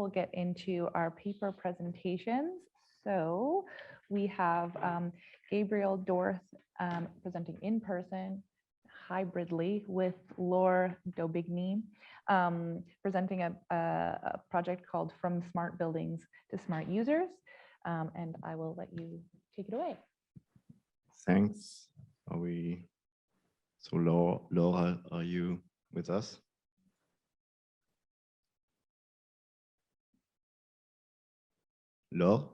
we'll get into our paper presentations. So we have Gabriel, Dorthe presenting in person, hybridly with Laure, Dobigny, presenting a project called From Smart Buildings to Smart Users. And I will let you take it away. Thanks. So Laure, are you with us? Laure?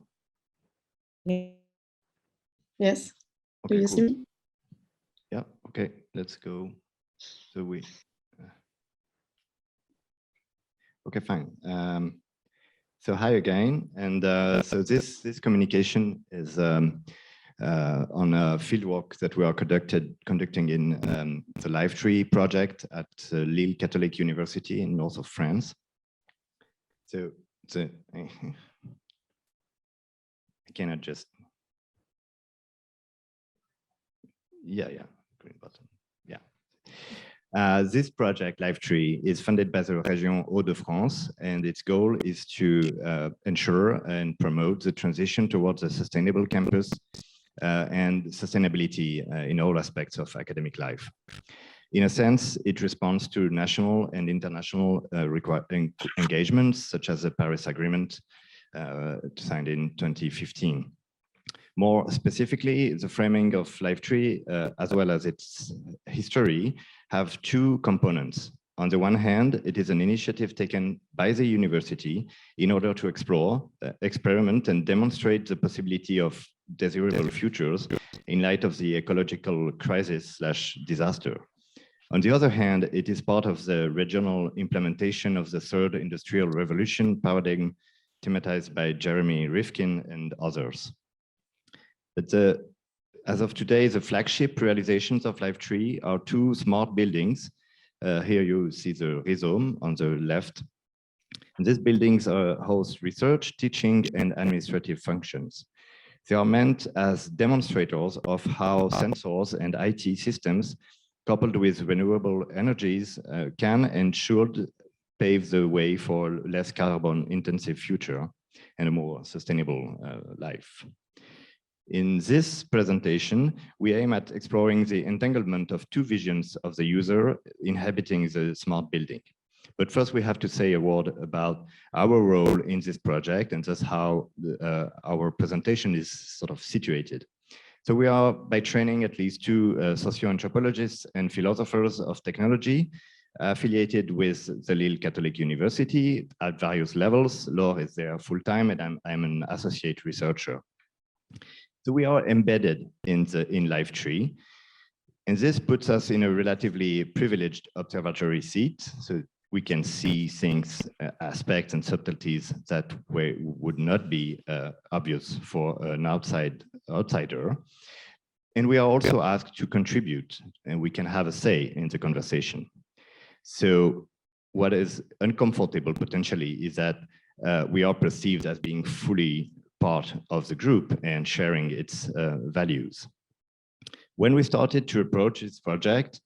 Yes. Okay, Do you cool. see me? Yeah, okay, let's go. So okay, fine. So hi again, and so this communication is on a fieldwork that we are conducting in the LiveTree project at Lille Catholic University in north of France. So I cannot just yeah, green button. Yeah. This project, LiveTree, is funded by the Région Hauts-de-France, and its goal is to ensure and promote the transition towards a sustainable campus and sustainability in all aspects of academic life. In a sense, it responds to national and international engagements, such as the Paris Agreement signed in 2015. More specifically, the framing of LiveTree, as well as its history, have two components. On the one hand, it is an initiative taken by the university in order to explore, experiment, and demonstrate the possibility of desirable futures in light of the ecological crisis/disaster. On the other hand, it is part of the regional implementation of the third industrial revolution paradigm thematized by Jeremy Rifkin and others. But as of today, the flagship realizations of LiveTree are two smart buildings. Here you see the rhizome on the left. And these buildings host research, teaching, and administrative functions. They are meant as demonstrators of how sensors and IT systems, coupled with renewable energies, can and should pave the way for a less carbon-intensive future and a more sustainable life. In this presentation, we aim at exploring the entanglement of two visions of the user inhabiting the smart building. But first, we have to say a word about our role in this project and just how our presentation is sort of situated. So we are, by training, at least two socio-anthropologists and philosophers of technology affiliated with the Lille Catholic University at various levels. Laure is there full-time, and I'm an associate researcher. So we are embedded in LiveTree, and this puts us in a relatively privileged observatory seat. So we can see things, aspects, and subtleties that would not be obvious for an outsider. And we are also asked to contribute, and we can have a say in the conversation. So what is uncomfortable potentially is that we are perceived as being fully part of the group and sharing its values. When we started to approach this project,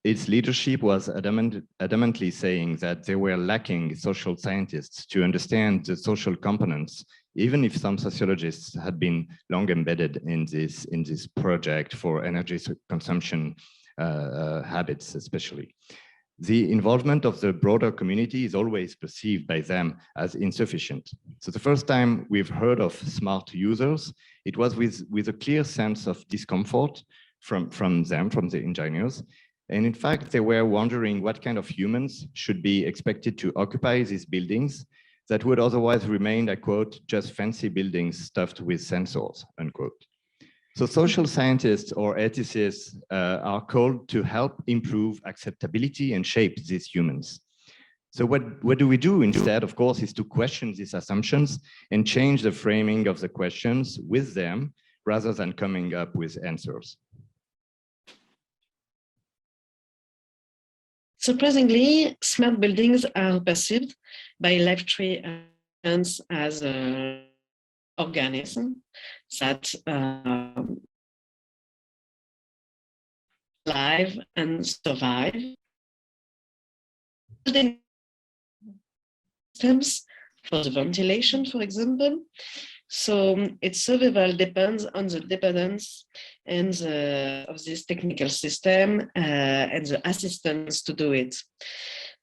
its leadership was adamantly saying that they were lacking social scientists to understand the social components, even if some sociologists had been long embedded in this project for energy consumption habits, especially. The involvement of the broader community is always perceived by them as insufficient. So the first time we've heard of smart users, it was with a clear sense of discomfort from the engineers. And in fact, they were wondering what kind of humans should be expected to occupy these buildings that would otherwise remain, I quote, just fancy buildings stuffed with sensors, unquote. So social scientists or ethicists are called to help improve acceptability and shape these humans. So what do we do instead, of course, is to question these assumptions and change the framing of the questions with them rather than coming up with answers. Surprisingly, smart buildings are perceived by LiveTree as an organism that live and survive. Building systems for the ventilation, for example. So its survival depends on the dependence and of this technical system and the assistance to do it.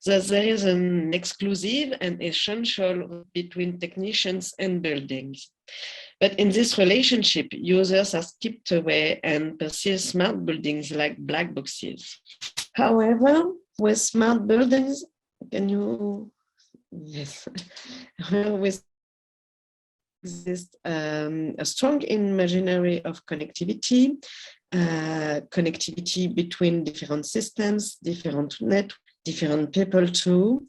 Thus, there is an exclusive and essential between technicians and buildings. But in this relationship, users are skipped away and perceive smart buildings like black boxes. However, with smart buildings, can you, yes, with exist a strong imaginary of connectivity, connectivity between different systems, different networks, different people too.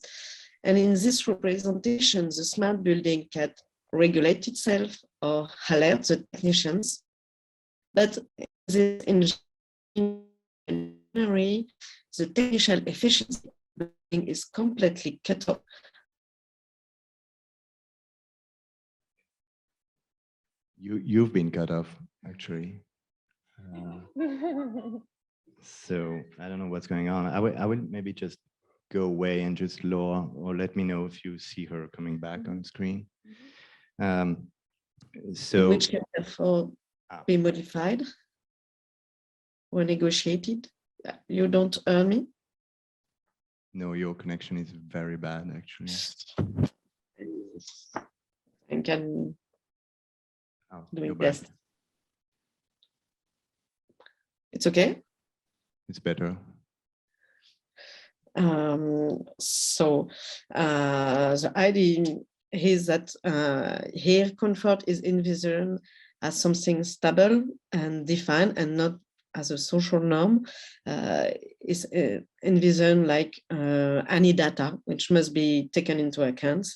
And in this representation, the smart building can regulate itself or alert the technicians. But this engineering, the technical efficiency is completely cut off. You've been cut off, actually. So I don't know what's going on. I will maybe just go away and just Laure, or let me know if you see her coming back on screen. So which can therefore be modified or negotiated. You don't earn me? No, your connection is very bad, actually. I can do it best. It's okay? It's better. So the idea is that here comfort is envisioned as something stable and defined and not as a social norm. Is envisioned like any data, which must be taken into account.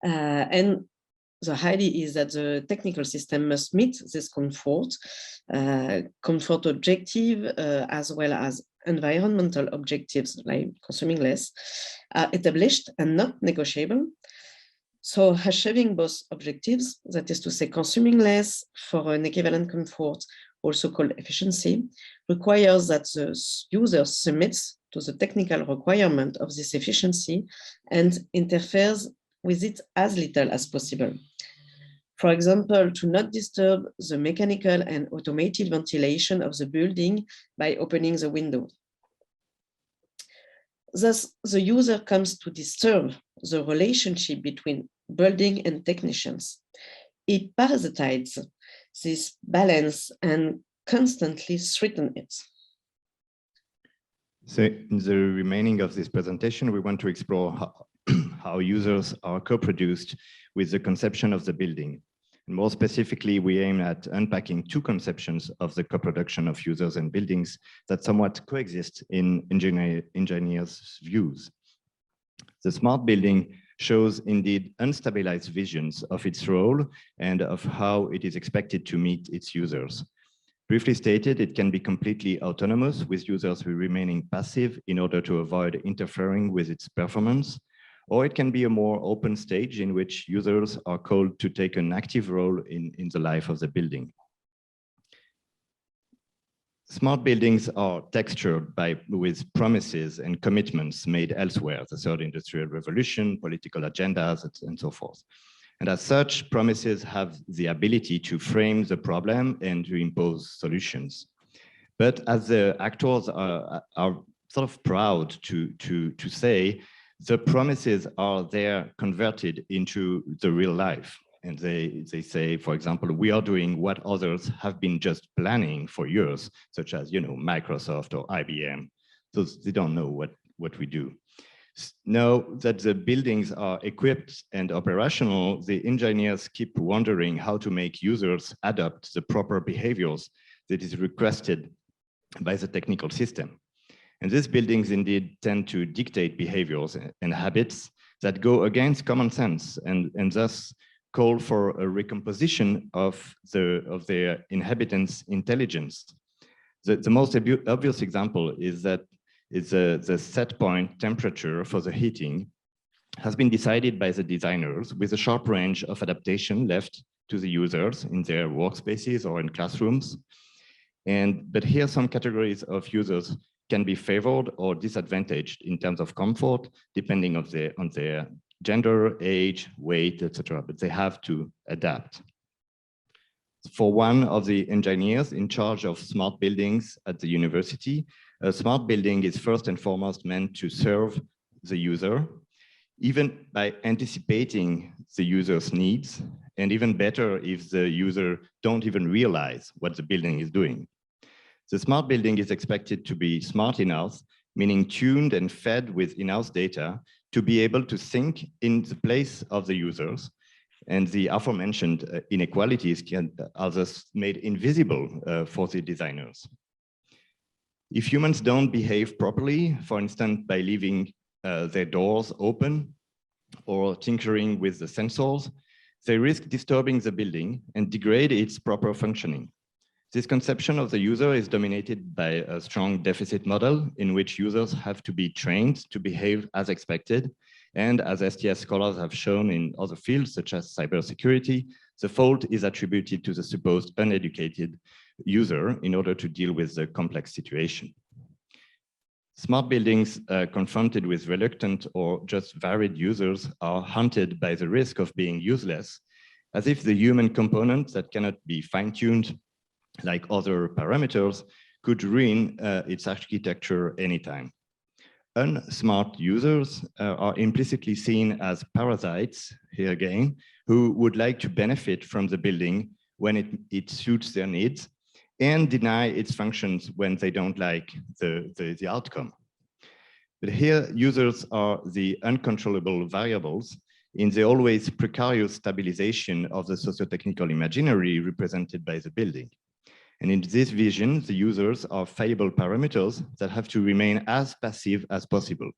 And the idea is that the technical system must meet this comfort objective as well as environmental objectives like consuming less are established and not negotiable. So achieving both objectives, that is to say consuming less for an equivalent comfort, also called efficiency, requires that the user submits to the technical requirement of this efficiency and interferes with it as little as possible. For example, to not disturb the mechanical and automated ventilation of the building by opening the window. Thus, the user comes to disturb the relationship between building and technicians. It parasitites this balance and constantly threatens it. So in the remaining of this presentation, we want to explore how users are co-produced with the conception of the building. And more specifically, we aim at unpacking two conceptions of the co-production of users and buildings that somewhat coexist in engineers' views. The smart building shows indeed unstabilized visions of its role and of how it is expected to meet its users. Briefly stated, it can be completely autonomous, with users remaining passive in order to avoid interfering with its performance, or it can be a more open stage in which users are called to take an active role in the life of the building. Smart buildings are textured with promises and commitments made elsewhere, the third industrial revolution, political agendas, and so forth. And as such, promises have the ability to frame the problem and to impose solutions. But as the actors are sort of proud to say, the promises are there converted into the real life. And they say, for example, we are doing what others have been just planning for years, such as, Microsoft or IBM. So they don't know what we do. Now that the buildings are equipped and operational, the engineers keep wondering how to make users adopt the proper behaviors that is requested by the technical system. And these buildings indeed tend to dictate behaviors and habits that go against common sense and thus call for a recomposition of their inhabitants' intelligence. The most obvious example is that the set point temperature for the heating has been decided by the designers with a sharp range of adaptation left to the users in their workspaces or in classrooms. But here some categories of users can be favored or disadvantaged in terms of comfort, depending on their gender, age, weight, etc., but they have to adapt. For one of the engineers in charge of smart buildings at the university, a smart building is first and foremost meant to serve the user, even by anticipating the user's needs, and even better if the user don't even realize what the building is doing. The smart building is expected to be smart enough, meaning tuned and fed with in-house data to be able to think in the place of the users, and the aforementioned inequalities are thus made invisible for the designers. If humans don't behave properly, for instance, by leaving their doors open or tinkering with the sensors, they risk disturbing the building and degrade its proper functioning. This conception of the user is dominated by a strong deficit model in which users have to be trained to behave as expected. And as STS scholars have shown in other fields, such as cybersecurity, the fault is attributed to the supposed uneducated user in order to deal with the complex situation. Smart buildings confronted with reluctant or just varied users are haunted by the risk of being useless, as if the human component that cannot be fine-tuned like other parameters could ruin its architecture anytime. Unsmart users are implicitly seen as parasites, here again, who would like to benefit from the building when it suits their needs and deny its functions when they don't like the outcome. But here, users are the uncontrollable variables in the always precarious stabilization of the socio-technical imaginary represented by the building. And in this vision, the users are fallible parameters that have to remain as passive as possible.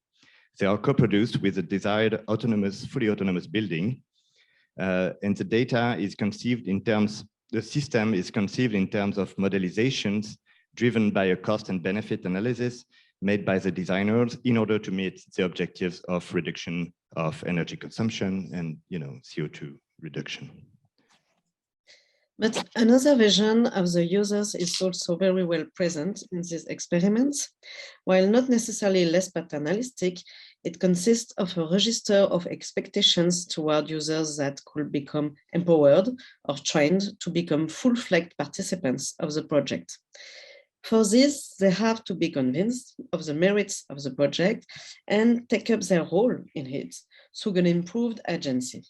They are co-produced with the desired autonomous, fully autonomous building, and the data is conceived in terms, the system is conceived in terms of modelizations driven by a cost and benefit analysis made by the designers in order to meet the objectives of reduction of energy consumption and, CO2 reduction. But another vision of the users is also very well present in these experiments. While not necessarily less paternalistic, it consists of a register of expectations toward users that could become empowered or trained to become full-fledged participants of the project. For this, they have to be convinced of the merits of the project and take up their role in it through an improved agency.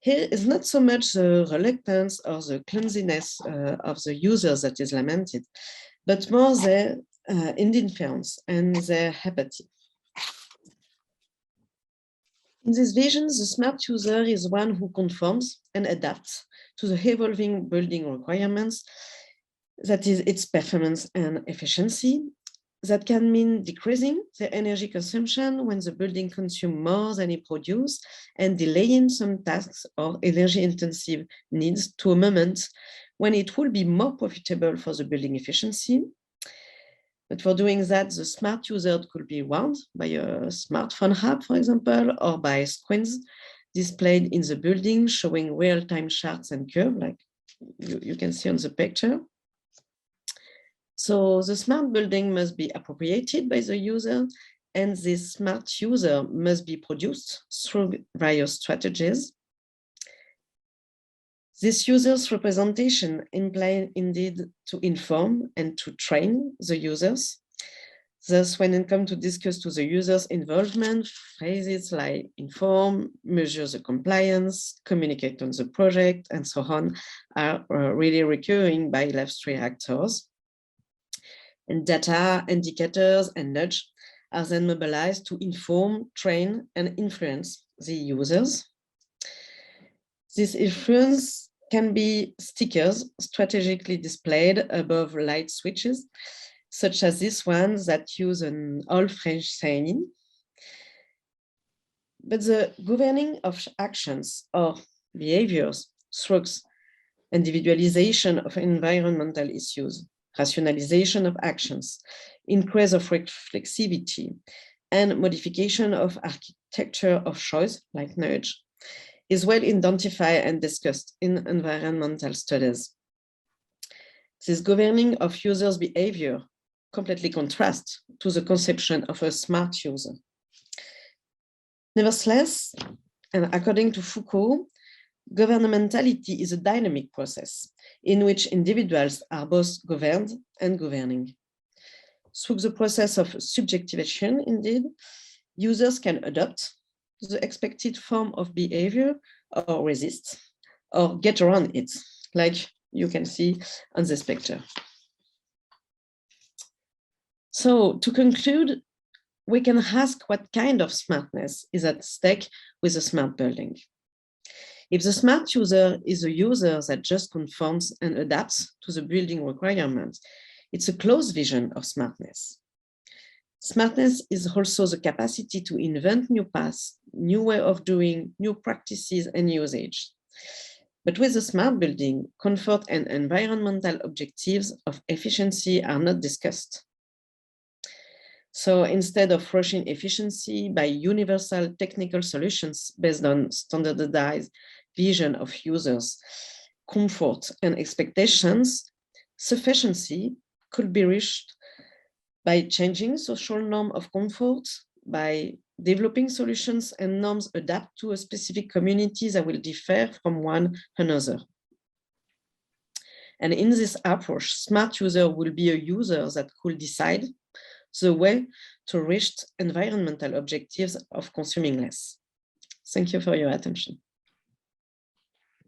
Here is not so much the reluctance or the clumsiness of the users that is lamented, but more their indifference and their apathy. In this vision, the smart user is one who conforms and adapts to the evolving building requirements, that is its performance and efficiency. That can mean decreasing the energy consumption when the building consumes more than it produces and delaying some tasks or energy-intensive needs to a moment when it will be more profitable for the building efficiency. But for doing that, the smart user could be warned by a smartphone app, for example, or by screens displayed in the building showing real-time charts and curves, like you can see on the picture. So the smart building must be appropriated by the user, and this smart user must be produced through various strategies. This user's representation implies indeed to inform and to train the users. Thus, when it comes to discuss to the user's involvement, phrases like inform, measure the compliance, communicate on the project, and so on are really recurring by Lab3 actors. And data, indicators, and nudge are then mobilized to inform, train, and influence the users. This influence can be stickers strategically displayed above light switches, such as this one that use an old French saying. But the governing of actions or behaviors through individualization of environmental issues, rationalization of actions, increase of reflexivity, and modification of architecture of choice, like nudge, is well identified and discussed in environmental studies. This governing of users' behavior completely contrasts to the conception of a smart user. Nevertheless, and according to Foucault, governmentality is a dynamic process in which individuals are both governed and governing. Through the process of subjectivation, indeed, users can adopt the expected form of behavior or resist or get around it, like you can see on this picture. So to conclude, we can ask what kind of smartness is at stake with a smart building. If the smart user is a user that just conforms and adapts to the building requirements, it's a close vision of smartness. Smartness is also the capacity to invent new paths, new way of doing, new practices and usage. But with a smart building, comfort and environmental objectives of efficiency are not discussed. So instead of rushing efficiency by universal technical solutions based on standardized vision of users, comfort and expectations, sufficiency could be reached by changing social norm of comfort, by developing solutions and norms adapt to a specific community that will differ from one another. And in this approach, smart user will be a user that could decide the way to reach environmental objectives of consuming less. Thank you for your attention.